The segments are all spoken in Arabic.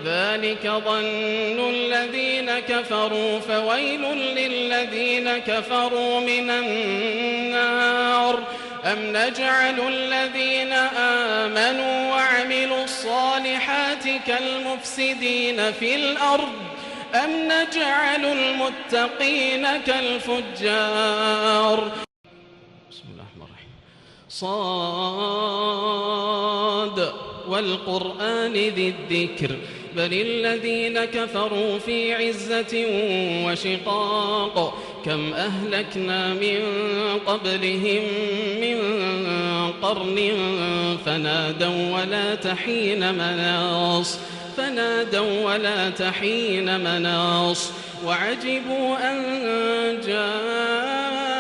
ذلك ظن الذين كفروا فويل للذين كفروا من النار أم نجعل الذين آمنوا وعملوا الصالحات كالمفسدين في الأرض أم نجعل المتقين كالفجار. بسم الله الرحمن الرحيم. صاد والقرآن ذي الذكر بل الذين كفروا في عزة وشقاق كم أهلكنا من قبلهم من قرن فنادوا ولا تحين مناص وعجبوا أن جاءهم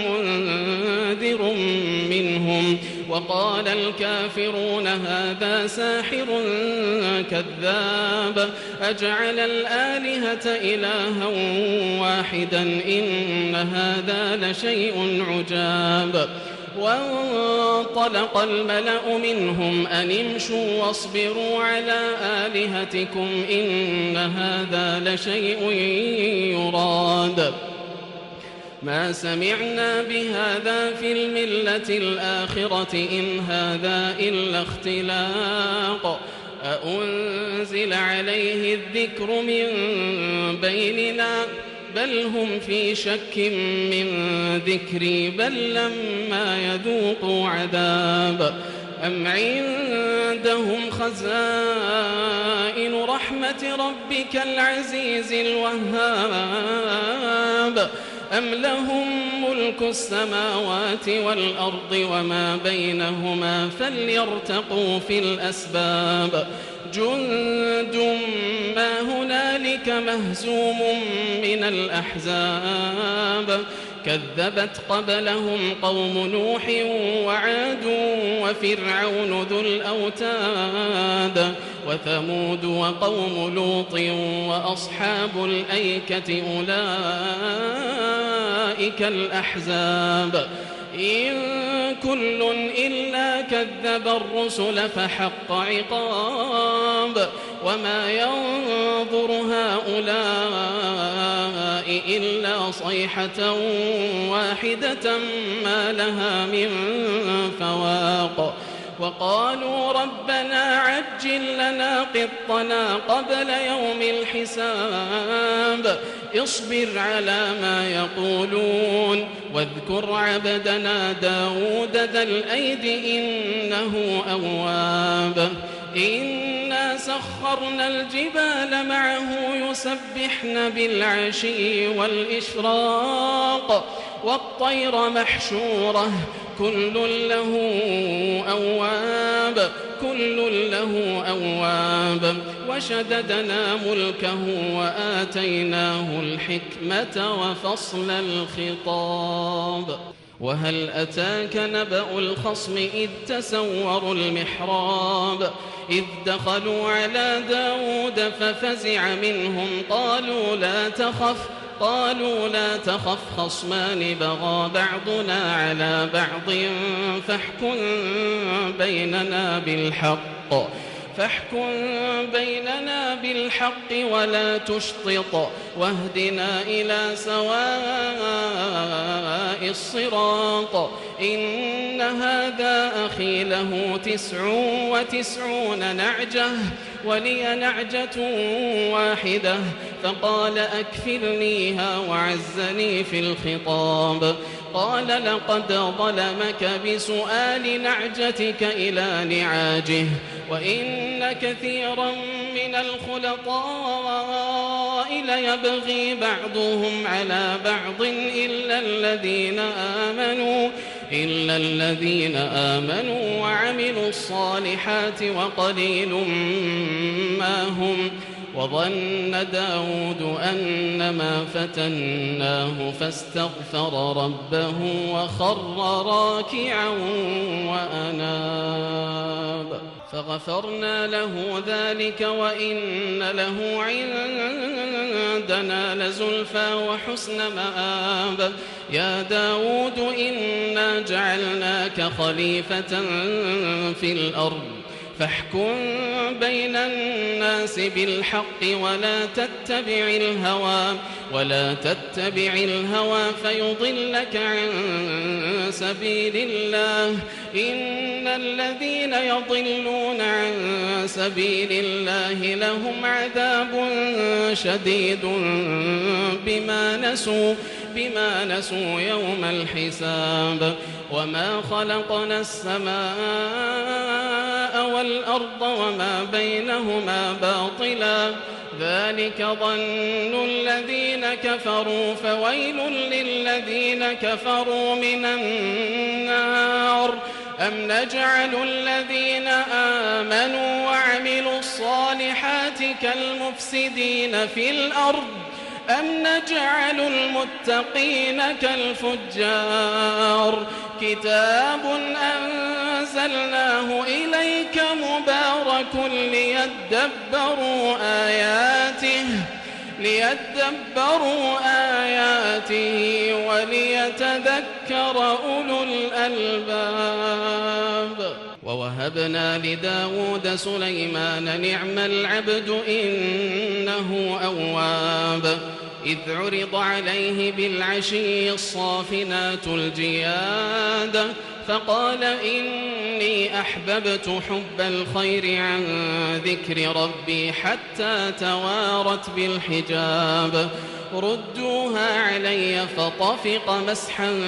منذر منهم وقال الكافرون هذا ساحر كذاب أجعل الآلهة إلها واحدا إن هذا لشيء عجاب. وانطلق الملأ منهم أن امشوا واصبروا على آلهتكم إن هذا لشيء يراد ما سمعنا بهذا في الملة الآخرة إن هذا إلا اختلاق أأنزل عليه الذكر من بيننا بل هم في شك من ذكري بل لما يذوقوا عذاب أم عندهم خزائن رحمة ربك العزيز الوهاب أم لهم ملك السماوات والأرض وما بينهما فليرتقوا في الأسباب جند ما هنالك مهزوم من الأحزاب كذبت قبلهم قوم نوح وعاد وفرعون ذو الأوتاد وثمود وقوم لوط وأصحاب الأيكة أولئك الأحزاب إن كل إلا كذب الرسل فحق عقاب وما ينظر هؤلاء إلا صيحة واحدة ما لها من فواق وقالوا ربنا عجل لنا قطنا قبل يوم الحساب اصبر على ما يقولون واذكر عبدنا داود ذا الأيد إنه أواب إنا سخرنا الجبال معه يسبحن بالعشي والإشراق والطير محشورة كل له أواب وشددنا ملكه وآتيناه الحكمة وفصل الخطاب وهل أتاك نبأ الخصم إذ تسوروا المحراب إذ دخلوا على داود ففزع منهم قالوا لا تخف خصمان بغى بعضنا على بعض فاحكم بيننا بالحق ولا تشطط واهدنا إلى سواء الصراط إن هذا أخي له 99 نعجة ولي نعجة واحدة فقال أكفلنيها وعزني في الخطاب قال لقد ظلمك بسؤال نعجتك إلى نعاجه وإن كثيرا من الخلطاء ليبغي بعضهم على بعض إلا الذين آمنوا وعملوا الصالحات وقليل ما هم وظن داود أنما فتناه فاستغفر ربه وخر راكعا وأناب فغفرنا له ذلك وإن له عندنا لزلفى وحسن مآب يا داود إنا جعلناك خليفة في الأرض فاحكم بين الناس بالحق ولا تتبع الهوى فيضلك عن سبيل الله. إن الذين يضلون عن سبيل الله لهم عذاب شديد بما نسوا يوم الحساب. وما خلقنا السماء والأرض وما بينهما باطلا ذلك ظن الذين كفروا فويل للذين كفروا من النار. أم نجعل الذين آمنوا وعملوا الصالحات كالمفسدين في الأرض أم نجعل المتقين كالفجار. كتاب أنزلناه إليك مبارك ليدبروا آياته وليتذكر أولو الألباب. ووهبنا لداود سليمان نعم العبد إنه أواب. إذ عرض عليه بالعشي الصافنات الجياد فقال إني أحببت حب الخير عن ذكر ربي حتى توارت بالحجاب. ردوها علي فطفق مسحا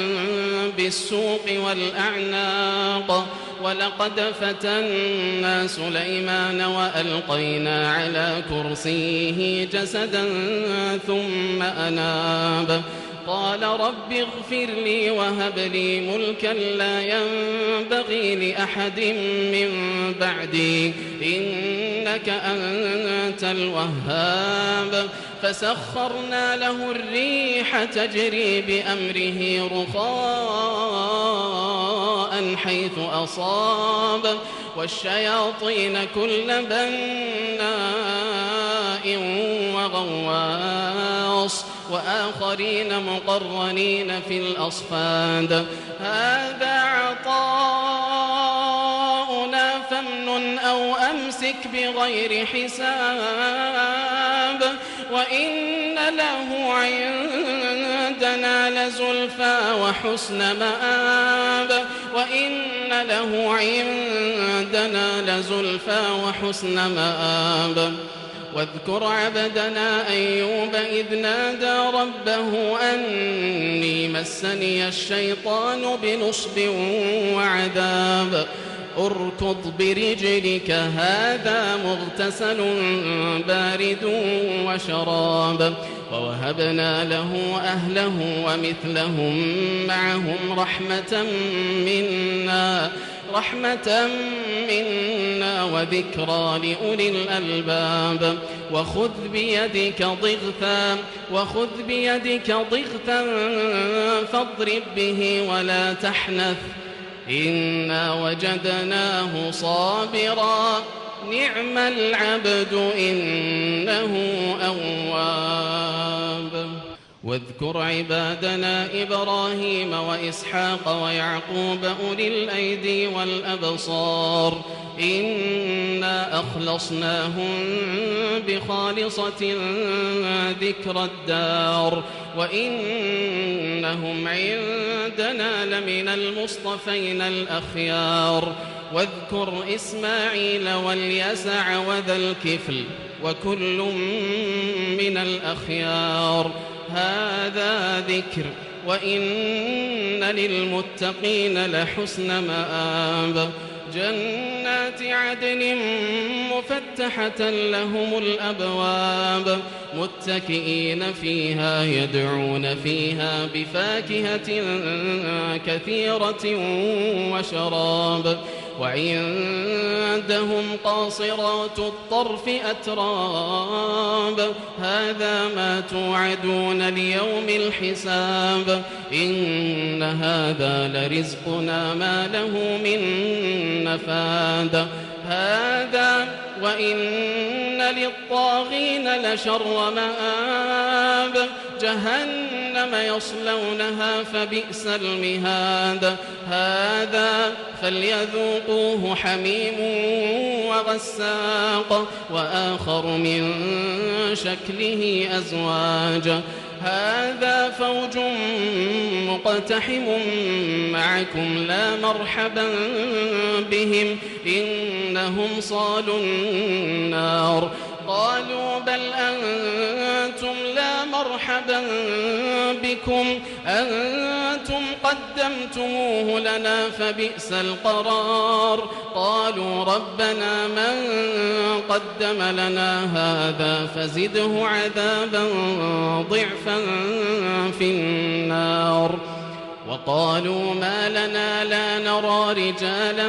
بالسوق والأعناق. ولقد فتنا سليمان وألقينا على كرسيه جسدا ثم أناب. قال رب اغفر لي وهب لي ملكا لا ينبغي لأحد من بعدي إنك أنت الوهاب. فسخرنا له الريح تجري بأمره رخاء حيث أصاب والشياطين كل بناء وغواص وآخرين مقرنين في الأصفاد. هذا عطاؤنا فامنن أو أمسك بغير حساب. وإن له عندنا لزلفى وحسن مآب. واذكر عبدنا أيوب إذ نادى ربه أني مسني الشيطان بنصب وعذاب. اركض برجلك هذا مغتسل بارد وشراب. ووهبنا له أهله ومثلهم معهم رحمة منا وذكرى لأولي الألباب. وخذ بيدك ضغثا فاضرب به ولا تحنث إنا وجدناه صابرا نعم العبد إنه أواب. واذكر عبادنا إبراهيم وإسحاق ويعقوب أولي الأيدي والأبصار إنا أخلصناهم بخالصة ذكر الدار وإنهم عندنا لمن المصطفين الأخيار. واذكر إسماعيل واليسع وذا الكفل وكل من الأخيار. هذا ذكر وإن للمتقين لحسن مآب. جنات عدن مفتحة لهم الأبواب متكئين فيها يدعون فيها بفاكهة كثيرة وشراب. وعندهم قاصرات الطرف أتراب. هذا ما توعدون ليوم الحساب. إن هذا لرزقنا ما له من نفاد. هذا وإن للطاغين لشر مآب. جهنم يصلونها فبئس المهاد هذا فليذوقوه حميم وغساق وآخر من شكله أزواج هذا فوج مقتحم معكم لا مرحبا بهم إنهم صالوا النار قالوا بل أنتم لا مرحبا بكم أنتم قدمتموه لنا فبئس القرار قالوا ربنا من قدم لنا هذا فزده عذابا ضعفا في النار وقالوا ما لنا لا نرى رجالا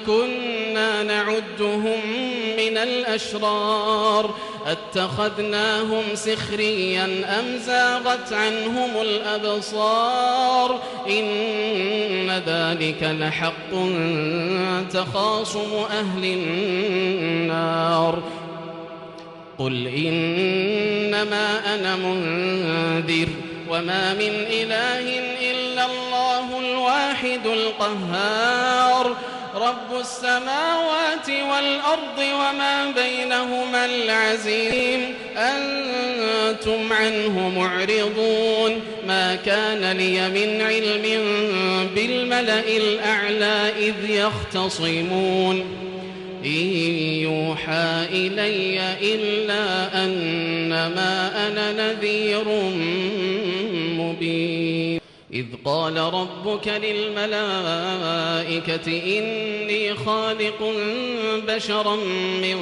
كنا نعدهم من الأشرار اتخذناهم سخريا أم زاغت عنهم الأبصار إن ذلك لحق تخاصم أهل النار قل إنما أنا منذر وما من إله إلا الله الواحد القهار رب السماوات والأرض وما بينهما العزيز أنتم عنه معرضون ما كان لي من علم بالملأ الأعلى إذ يختصمون إن يوحى إلي إلا أنما أنا نذير مبين إذ قال ربك للملائكة إني خالق بشرا من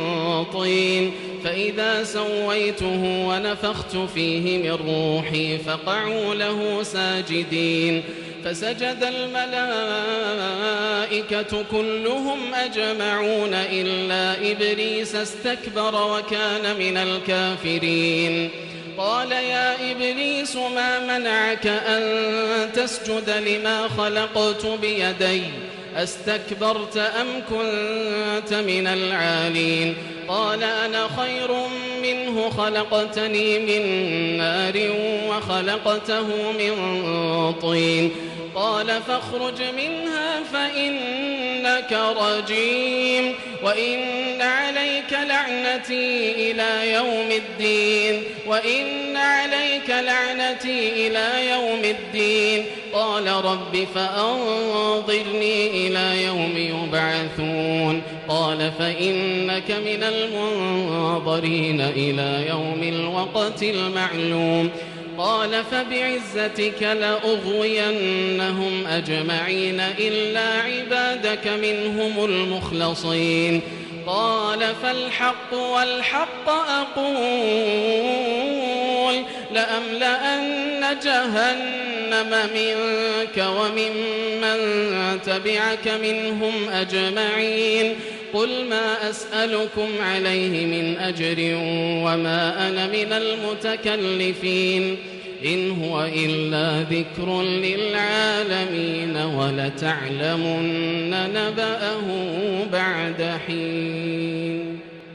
طين فإذا سويته ونفخت فيه من روحي فقعوا له ساجدين فسجد الملائكة كلهم أجمعون إلا إبليس استكبر وكان من الكافرين قال يا إبليس ما منعك أن تسجد لما خلقت بيدي أستكبرت أم كنت من العالين قال أنا خير منه خلقتني من نار وخلقته من طين قال فاخرج منها فإنك رجيم وإن عليك لعنتي إلى يوم الدين قال رب فأنظرني إلى يوم يبعثون قال فإنك من المنظرين إلى يوم الوقت المعلوم قال فبعزتك لأغوينهم أجمعين إلا عبادك منهم المخلصين قال فالحق والحق أقول لأملأن جهنم منك وممن تبعك منهم أجمعين قل ما أسألكم عليه من أجر وما أنا من المتكلفين إن هو إلا ذكر للعالمين ولتعلمن نبأه بعد حين